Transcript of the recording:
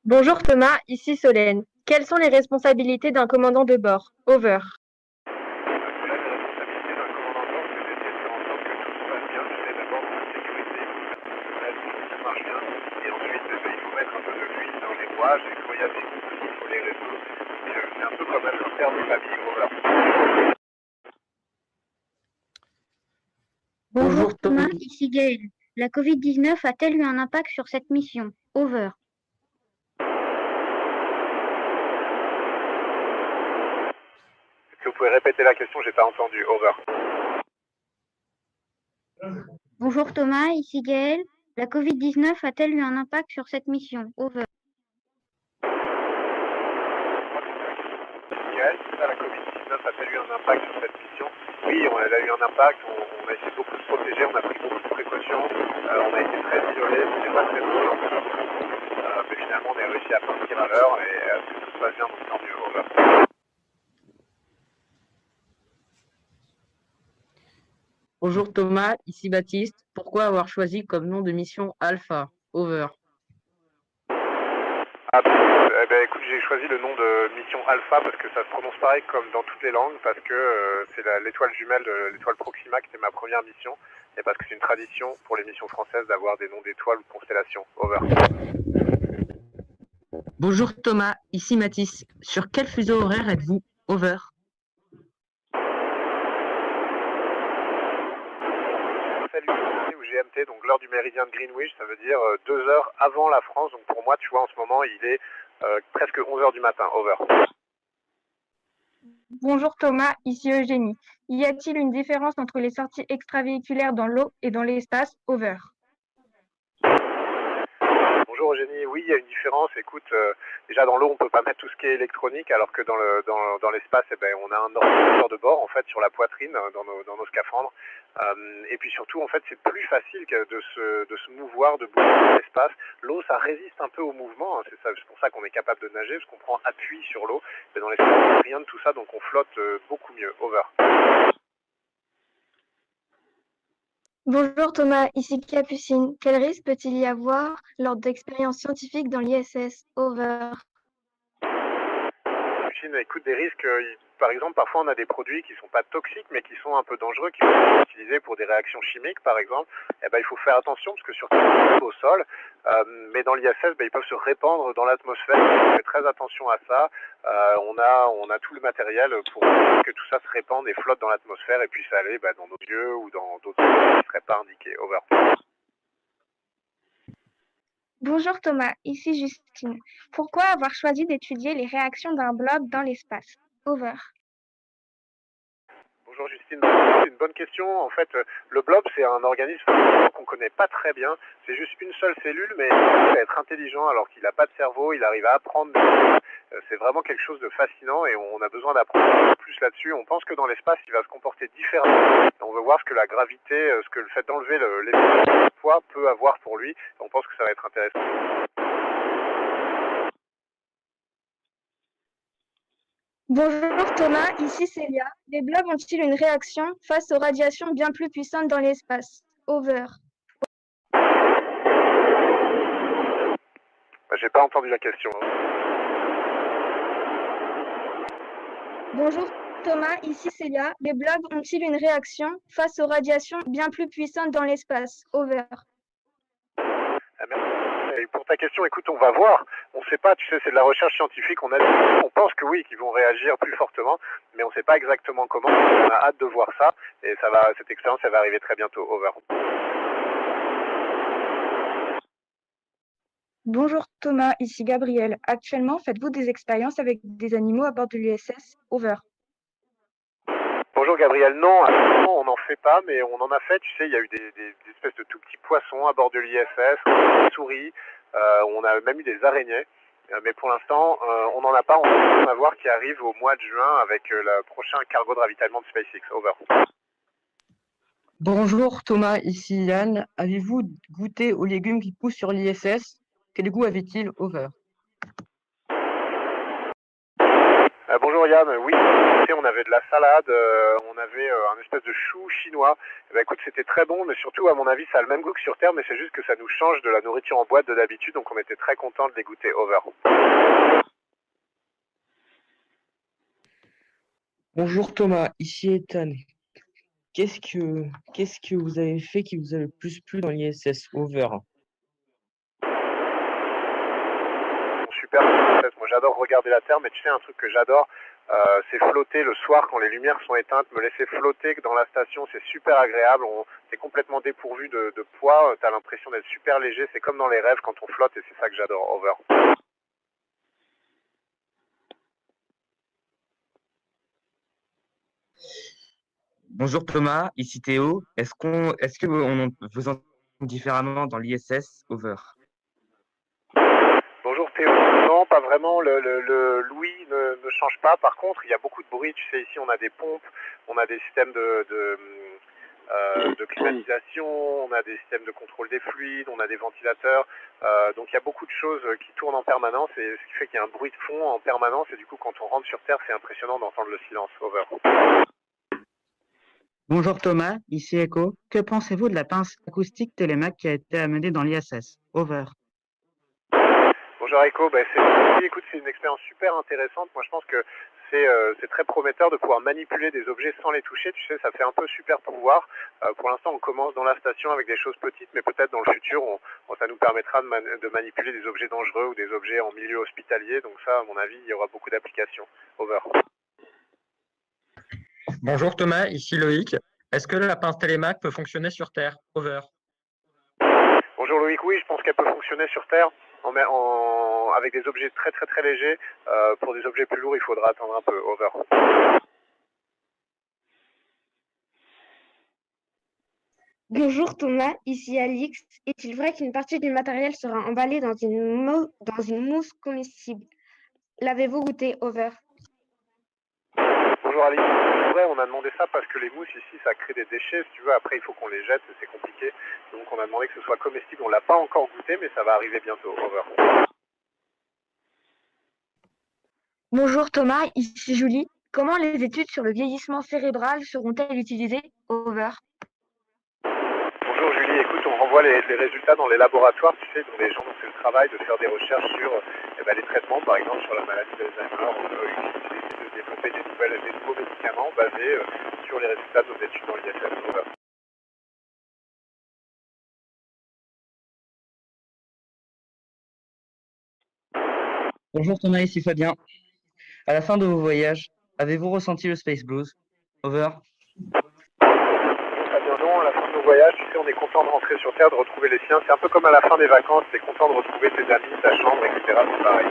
Bonjour Thomas, ici Solène. Quelles sont les responsabilités d'un commandant de bord? Over. La responsabilité d'un commandant de bord, c'est d'essayer de faire en sorte que tout se passe bien, c'est d'abord dans la sécurité, que tout marche bien, et ensuite il faut mettre un peu de l'huile dans les rouages, et quand il y a des coups, il faut les résoudre. C'est un peu comme être un père de famille, over. Bonjour Thomas, ici Gaël. La Covid-19 a-t-elle eu un impact sur cette mission? Over. Est-ce que vous pouvez répéter la question? J'ai pas entendu, over. Bonjour Thomas, ici Gaël. La Covid-19 a-t-elle eu un impact sur cette mission? Over. Gaël, c'est ça, la Covid-19 a-t-elle eu un impact sur cette mission? Oui, elle a eu un impact, on a essayé beaucoup de se protéger, on a pris beaucoup de précautions, on a été très isolés, c'était pas très drôle, mais finalement on a réussi à partir à l'heure et tout se passe bien, donc tant mieux, over. Bonjour Thomas, ici Baptiste. Pourquoi avoir choisi comme nom de mission Alpha? Over. Écoute, j'ai choisi le nom de mission Alpha parce que ça se prononce pareil comme dans toutes les langues, parce que c'est l'étoile jumelle de l'étoile Proxima qui était ma première mission, et parce que c'est une tradition pour les missions françaises d'avoir des noms d'étoiles ou de constellations. Over. Bonjour Thomas, ici Mathis. Sur quel fuseau horaire êtes-vous? Over. Salut, au GMT, donc l'heure du méridien de Greenwich, ça veut dire 2 heures avant la France, donc pour moi, tu vois, en ce moment, il est presque 11 heures du matin. Over. Bonjour Thomas, ici Eugénie. Y a-t-il une différence entre les sorties extravéhiculaires dans l'eau et dans l'espace? Over. Bonjour Eugénie, oui, il y a une différence. Écoute, déjà dans l'eau, on peut pas mettre tout ce qui est électronique, alors que dans l'espace, on a un ordinateur de bord en fait sur la poitrine, dans nos scaphandres. Et puis surtout, en fait, c'est plus facile de se mouvoir, de bouger dans l'espace. L'eau, ça résiste un peu au mouvement, hein, c'est pour ça qu'on est capable de nager, parce qu'on prend appui sur l'eau. Mais dans l'espace, il n'y a rien de tout ça, donc on flotte beaucoup mieux. Over. Bonjour Thomas, ici Capucine. Quel risque peut-il y avoir lors d'expériences scientifiques dans l'ISS? Over. Chine, écoute, des risques, par exemple, parfois on a des produits qui sont pas toxiques mais qui sont un peu dangereux, qui sont utilisés pour des réactions chimiques par exemple. Il faut faire attention parce que surtout au sol, mais dans l'ISS, ils peuvent se répandre dans l'atmosphère. On fait très attention à ça. On a tout le matériel pour que tout ça se répande et flotte dans l'atmosphère et puisse aller dans nos yeux ou dans d'autres choses qui ne seraient pas indiqués. Over. Bonjour Thomas, ici Justine. Pourquoi avoir choisi d'étudier les réactions d'un blob dans l'espace? Over. Bonjour Justine, c'est une bonne question. En fait, le blob, c'est un organisme qu'on ne connaît pas très bien. C'est juste une seule cellule, mais il arrive à être intelligent alors qu'il n'a pas de cerveau, il arrive à apprendre des choses. C'est vraiment quelque chose de fascinant et on a besoin d'apprendre un peu plus là-dessus. On pense que dans l'espace, il va se comporter différemment. On veut voir ce que la gravité, ce que le fait d'enlever le poids peut avoir pour lui. On pense que ça va être intéressant. Bonjour Thomas, ici Célia. Les blobs ont-ils une réaction face aux radiations bien plus puissantes dans l'espace? Over. J'ai pas entendu la question. Bonjour Thomas, ici Célia. Les blobs ont-ils une réaction face aux radiations bien plus puissantes dans l'espace? Over. Merci. Et pour ta question, écoute, on va voir. On ne sait pas, tu sais, c'est de la recherche scientifique. On pense que oui, qu'ils vont réagir plus fortement, mais on ne sait pas exactement comment. On a hâte de voir ça, et cette expérience, elle va arriver très bientôt. Over. Bonjour Thomas, ici Gabriel. Actuellement, faites-vous des expériences avec des animaux à bord de l'ISS? Over. Bonjour Gabriel, non, on n'en fait pas, mais on en a fait, tu sais, il y a eu des espèces de tout petits poissons à bord de l'ISS, des souris, on a même eu des araignées, mais pour l'instant, on n'en a pas, on va en avoir qui arrive au mois de juin avec le prochain cargo de ravitaillement de SpaceX. Over. Bonjour Thomas, ici Yann. Avez-vous goûté aux légumes qui poussent sur l'ISS? Quel goût avait-il? Over. Bonjour Yann, oui, on avait de la salade, on avait un espèce de chou chinois. Eh ben, écoute, c'était très bon, mais surtout, à mon avis, ça a le même goût que sur Terre, mais c'est juste que ça nous change de la nourriture en boîte de d'habitude, donc on était très contents de les goûter over. Bonjour Thomas, ici Ethan. Qu'est-ce que vous avez fait qui vous a le plus plu dans l'ISS Over? Super, moi j'adore regarder la Terre, mais tu sais, un truc que j'adore, c'est flotter le soir quand les lumières sont éteintes, me laisser flotter dans la station, c'est super agréable, t'es complètement dépourvu de poids, t'as l'impression d'être super léger, c'est comme dans les rêves quand on flotte et c'est ça que j'adore, over. Bonjour Thomas, ici Théo. Est-ce que vous entend différemment dans l'ISS Over? Bonjour Théo, non pas vraiment, l'ouïe ne change pas, par contre il y a beaucoup de bruit, tu sais ici on a des pompes, on a des systèmes de climatisation, on a des systèmes de contrôle des fluides, on a des ventilateurs, donc il y a beaucoup de choses qui tournent en permanence et ce qui fait qu'il y a un bruit de fond en permanence et du coup quand on rentre sur Terre c'est impressionnant d'entendre le silence, over. Bonjour Thomas, ici Echo. Que pensez-vous de la pince acoustique Télémac qui a été amenée dans l'ISS? Over. Bonjour Echo, écoute, c'est une expérience super intéressante. Moi je pense que c'est très prometteur de pouvoir manipuler des objets sans les toucher. Tu sais, ça fait un peu super pouvoir. Pour l'instant, on commence dans la station avec des choses petites, mais peut-être dans le futur, ça nous permettra de manipuler des objets dangereux ou des objets en milieu hospitalier. Donc ça, à mon avis, il y aura beaucoup d'applications. Over. Bonjour Thomas, ici Loïc. Est-ce que la pince Télémac peut fonctionner sur Terre? Over. Bonjour Loïc, oui, je pense qu'elle peut fonctionner sur Terre avec des objets très très très légers. Pour des objets plus lourds, il faudra attendre un peu. Over. Bonjour Thomas, ici Alix. Est-il vrai qu'une partie du matériel sera emballée dans une mousse comestible? L'avez-vous goûté? Over. Bonjour Alix. C'est vrai, on a demandé ça parce que les mousses ici, ça crée des déchets. Si tu veux, après il faut qu'on les jette, c'est compliqué. Donc on a demandé que ce soit comestible. On l'a pas encore goûté, mais ça va arriver bientôt. Over. Bonjour Thomas, ici Julie. Comment les études sur le vieillissement cérébral seront-elles utilisées? Over. Bonjour Julie, écoute, on renvoie les résultats dans les laboratoires, tu sais, dont les gens ont fait le travail de faire des recherches sur les traitements, par exemple sur la maladie d'Alzheimer. On peut utiliser de développer des nouveaux médicaments basés sur les résultats de nos études dans l'ISS. Over. Bonjour Thomas, ici Fabien. À la fin de vos voyages, avez-vous ressenti le Space Blues? Over. Très bien, non, à la fin de nos voyages, tu sais, on est content de rentrer sur Terre, de retrouver les siens. C'est un peu comme à la fin des vacances, t'es content de retrouver tes amis, ta chambre, etc. C'est pareil.